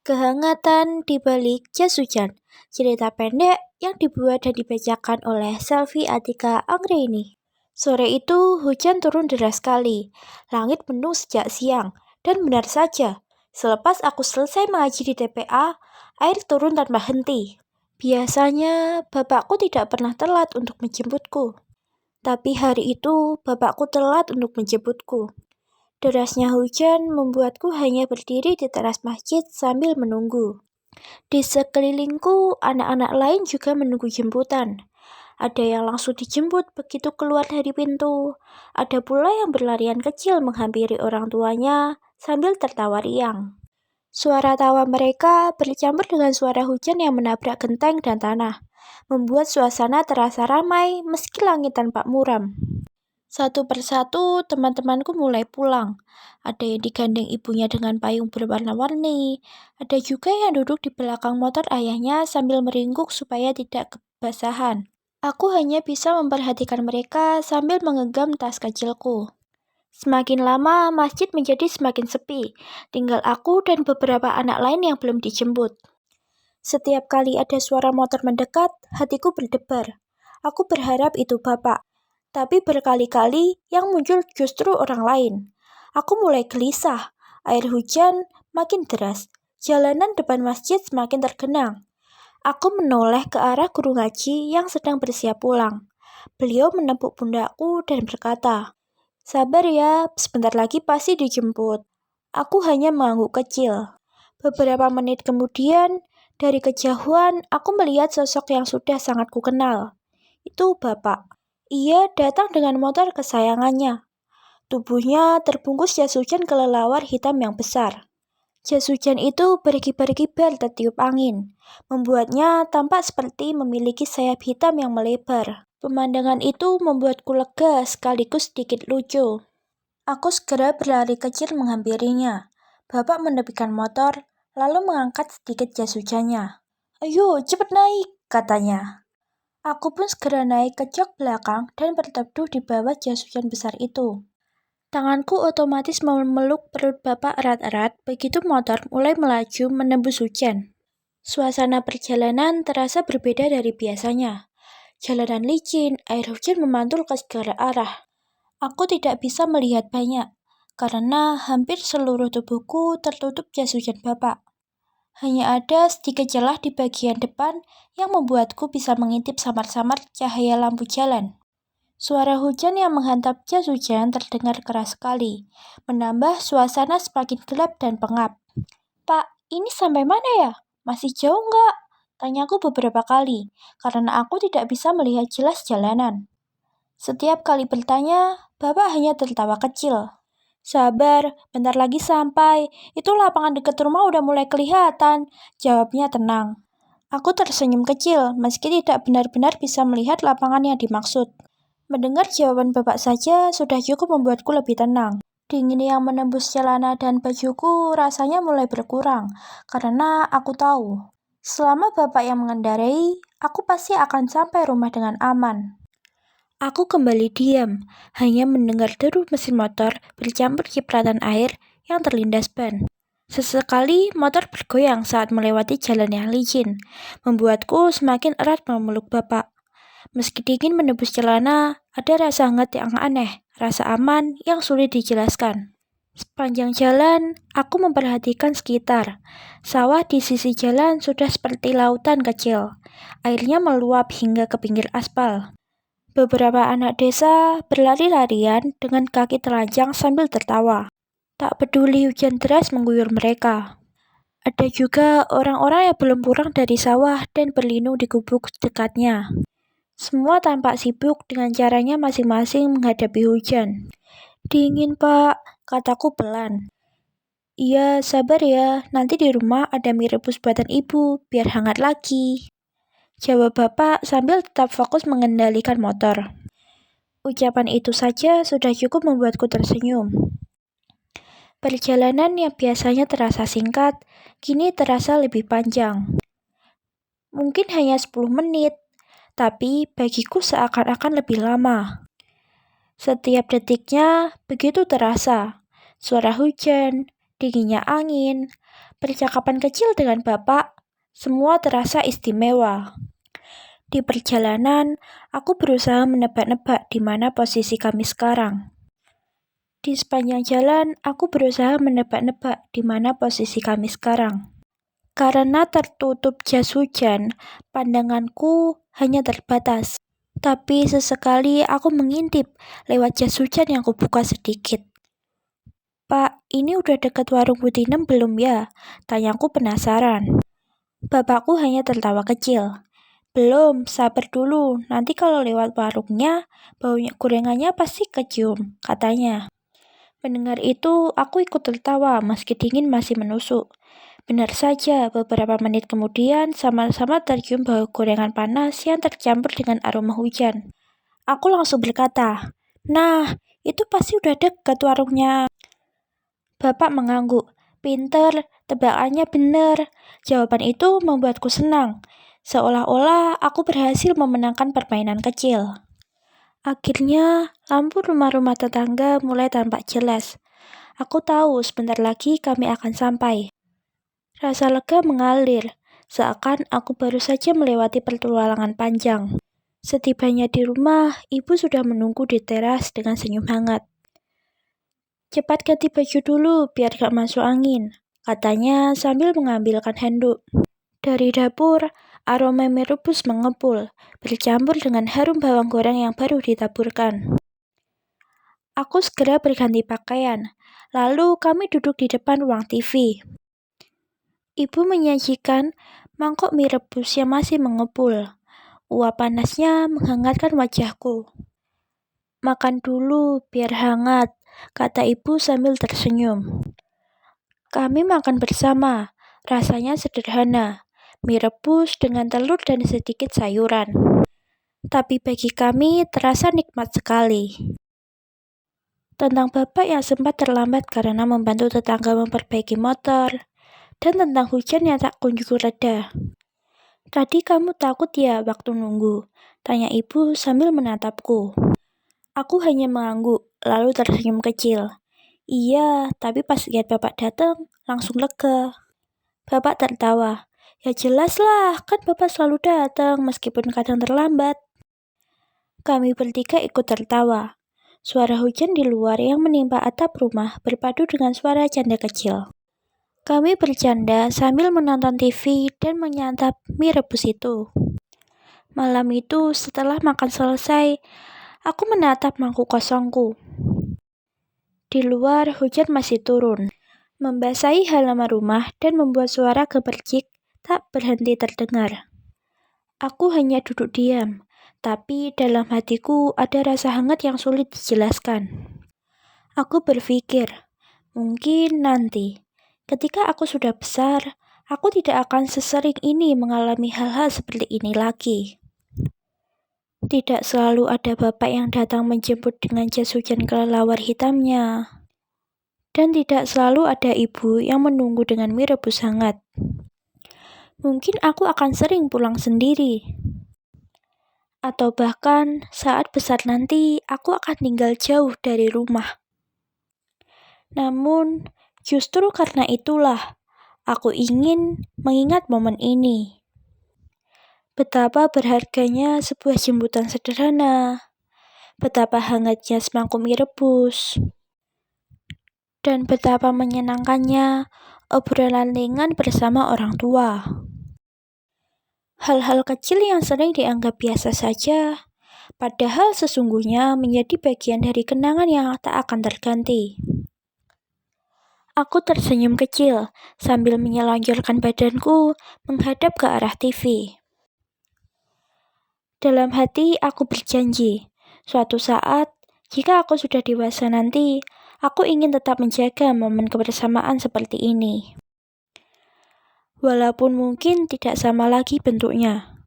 Kehangatan di balik jas hujan. Cerita pendek yang dibuat dan dibacakan oleh Selvi Atika Anggraini. Sore itu hujan turun deras sekali. Langit mendung sejak siang. Dan benar saja, selepas aku selesai mengaji di TPA, air turun tanpa henti. Biasanya bapakku tidak pernah telat untuk menjemputku. Tapi hari itu bapakku telat untuk menjemputku. Derasnya hujan membuatku hanya berdiri di teras masjid sambil menunggu. Di sekelilingku, anak-anak lain juga menunggu jemputan. Ada yang langsung dijemput begitu keluar dari pintu. Ada pula yang berlarian kecil menghampiri orang tuanya sambil tertawa riang. Suara tawa mereka bercampur dengan suara hujan yang menabrak genteng dan tanah, membuat suasana terasa ramai meski langit tampak muram. Satu persatu teman-temanku mulai pulang. Ada yang digandeng ibunya dengan payung berwarna-warni. Ada juga yang duduk di belakang motor ayahnya sambil meringkuk supaya tidak kebasahan. Aku hanya bisa memperhatikan mereka sambil menggenggam tas kecilku. Semakin lama, masjid menjadi semakin sepi. Tinggal aku dan beberapa anak lain yang belum dijemput. Setiap kali ada suara motor mendekat, hatiku berdebar. Aku berharap itu bapak. Tapi berkali-kali yang muncul justru orang lain. Aku mulai gelisah. Air hujan makin deras. Jalanan depan masjid semakin tergenang. Aku menoleh ke arah guru ngaji yang sedang bersiap pulang. Beliau menepuk pundakku dan berkata, "Sabar ya, sebentar lagi pasti dijemput." Aku hanya mengangguk kecil. Beberapa menit kemudian, dari kejauhan aku melihat sosok yang sudah sangat kukenal. Itu bapak. Ia datang dengan motor kesayangannya. Tubuhnya terbungkus jas hujan kelelawar hitam yang besar. Jas hujan itu berkibar-kibar tertiup angin, membuatnya tampak seperti memiliki sayap hitam yang melebar. Pemandangan itu membuatku lega sekaligus sedikit lucu. Aku segera berlari kecil menghampirinya. Bapak menepikan motor, lalu mengangkat sedikit jas hujannya. "Ayo, cepat naik," katanya. Aku pun segera naik ke jok belakang dan berteduh di bawah jas hujan besar itu. Tanganku otomatis memeluk perut bapak erat-erat begitu motor mulai melaju menembus hujan. Suasana perjalanan terasa berbeda dari biasanya. Jalanan licin, air hujan memantul ke segala arah. Aku tidak bisa melihat banyak, karena hampir seluruh tubuhku tertutup jas hujan bapak. Hanya ada sedikit celah di bagian depan yang membuatku bisa mengintip samar-samar cahaya lampu jalan. Suara hujan yang menghantam jas hujan terdengar keras sekali, menambah suasana semakin gelap dan pengap. "Pak, ini sampai mana ya? Masih jauh nggak?" Tanyaku beberapa kali, karena aku tidak bisa melihat jelas jalanan. Setiap kali bertanya, Bapak hanya tertawa kecil. "Sabar, bentar lagi sampai. Itu lapangan dekat rumah udah mulai kelihatan," jawabnya tenang. Aku tersenyum kecil, meski tidak benar-benar bisa melihat lapangan yang dimaksud. Mendengar jawaban bapak saja sudah cukup membuatku lebih tenang. Dingin yang menembus celana dan bajuku rasanya mulai berkurang, karena aku tahu, selama bapak yang mengendarai, aku pasti akan sampai rumah dengan aman. Aku kembali diam, hanya mendengar deru mesin motor bercampur cipratan air yang terlindas ban. Sesekali motor bergoyang saat melewati jalan yang licin, membuatku semakin erat memeluk bapak. Meski dingin menembus celana, ada rasa hangat yang aneh, rasa aman yang sulit dijelaskan. Sepanjang jalan, aku memperhatikan sekitar. Sawah di sisi jalan sudah seperti lautan kecil. Airnya meluap hingga ke pinggir aspal. Beberapa anak desa berlari-larian dengan kaki telanjang sambil tertawa. Tak peduli hujan deras mengguyur mereka. Ada juga orang-orang yang belum pulang dari sawah dan berlindung di gubuk dekatnya. Semua tampak sibuk dengan caranya masing-masing menghadapi hujan. "Dingin, Pak," kataku pelan. "Iya, sabar ya. Nanti di rumah ada mie rebus buatan ibu, biar hangat lagi," jawab bapak sambil tetap fokus mengendalikan motor. Ucapan itu saja sudah cukup membuatku tersenyum. Perjalanan yang biasanya terasa singkat, kini terasa lebih panjang. Mungkin hanya 10 menit, tapi bagiku seakan-akan lebih lama. Setiap detiknya begitu terasa. Suara hujan, dinginnya angin, Percakapan kecil dengan Bapak, semua terasa istimewa. Di perjalanan, aku berusaha menebak-nebak di mana posisi kami sekarang. Di sepanjang jalan, aku berusaha menebak-nebak di mana posisi kami sekarang. Karena tertutup jas hujan, pandanganku hanya terbatas. Tapi sesekali aku mengintip lewat jas hujan yang kubuka sedikit. "Pak, ini udah dekat warung Butinem belum ya?" Tanyaku penasaran. Bapakku hanya tertawa kecil. "Belum, sabar dulu. Nanti kalau lewat warungnya, baunya gorengannya pasti kecium," katanya. Mendengar itu, aku ikut tertawa meski dingin masih menusuk. Benar saja, beberapa menit kemudian sama-sama tercium bau gorengan panas yang tercampur dengan aroma hujan. Aku langsung berkata, "Nah, itu pasti udah dekat warungnya." Bapak mengangguk. "Pinter, tebakannya benar." Jawaban itu membuatku senang, seolah-olah aku berhasil memenangkan permainan kecil. Akhirnya, lampu rumah-rumah tetangga mulai tampak jelas. Aku tahu sebentar lagi kami akan sampai. Rasa lega mengalir, seakan aku baru saja melewati petualangan panjang. Setibanya di rumah, ibu sudah menunggu di teras dengan senyum hangat. "Cepat ganti baju dulu biar gak masuk angin," katanya sambil mengambilkan handuk. Dari dapur, aroma mie rebus mengepul, bercampur dengan harum bawang goreng yang baru ditaburkan. Aku segera berganti pakaian, lalu kami duduk di depan ruang TV. Ibu menyajikan mangkok mie rebus yang masih mengepul. Uap panasnya menghangatkan wajahku. "Makan dulu biar hangat," kata ibu sambil tersenyum. Kami makan bersama, rasanya sederhana. Mie rebus dengan telur dan sedikit sayuran. Tapi bagi kami terasa nikmat sekali. Tentang bapak yang sempat terlambat karena membantu tetangga memperbaiki motor, dan tentang hujan yang tak kunjung reda. "Tadi kamu takut ya waktu nunggu?" tanya ibu sambil menatapku. Aku hanya mengangguk, lalu tersenyum kecil. "Iya, tapi pas lihat bapak datang, langsung lega." Bapak tertawa. "Ya jelas lah, kan bapak selalu datang meskipun kadang terlambat." Kami bertiga ikut tertawa. Suara hujan di luar yang menimpa atap rumah berpadu dengan suara canda kecil. Kami bercanda sambil menonton TV dan menyantap mie rebus itu. Malam itu, setelah makan selesai, aku menatap mangkuk kosongku. Di luar, hujan masih turun, membasahi halaman rumah dan membuat suara gemercik tak berhenti terdengar. Aku hanya duduk diam, tapi dalam hatiku ada rasa hangat yang sulit dijelaskan. Aku berpikir, mungkin nanti, ketika aku sudah besar, aku tidak akan sesering ini mengalami hal-hal seperti ini lagi. Tidak selalu ada bapak yang datang menjemput dengan jas hujan kelelawar hitamnya. Dan tidak selalu ada ibu yang menunggu dengan mie rebus hangat. Mungkin aku akan sering pulang sendiri. Atau bahkan saat besar nanti aku akan tinggal jauh dari rumah. Namun, justru karena itulah aku ingin mengingat momen ini. Betapa berharganya sebuah jemputan sederhana. Betapa hangatnya semangkuk mie rebus. Dan betapa menyenangkannya obrolan ringan bersama orang tua. Hal-hal kecil yang sering dianggap biasa saja, padahal sesungguhnya menjadi bagian dari kenangan yang tak akan terganti. Aku tersenyum kecil sambil menyelonjorkan badanku menghadap ke arah TV. Dalam hati aku berjanji, suatu saat, jika aku sudah dewasa nanti, aku ingin tetap menjaga momen kebersamaan seperti ini. Walaupun mungkin tidak sama lagi bentuknya,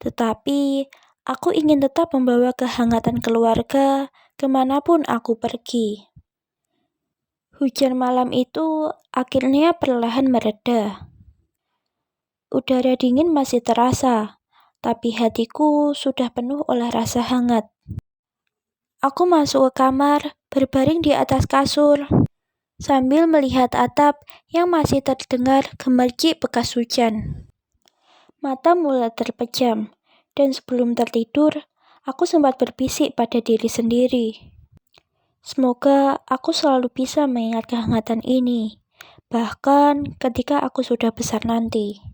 tetapi aku ingin tetap membawa kehangatan keluarga kemanapun aku pergi. Hujan malam itu akhirnya perlahan mereda. Udara dingin masih terasa, tapi hatiku sudah penuh oleh rasa hangat. Aku masuk ke kamar, berbaring di atas kasur, sambil melihat atap yang masih terdengar gemercik bekas hujan. Mata mulai terpejam, dan sebelum tertidur, aku sempat berbisik pada diri sendiri. Semoga aku selalu bisa mengingat kehangatan ini, bahkan ketika aku sudah besar nanti.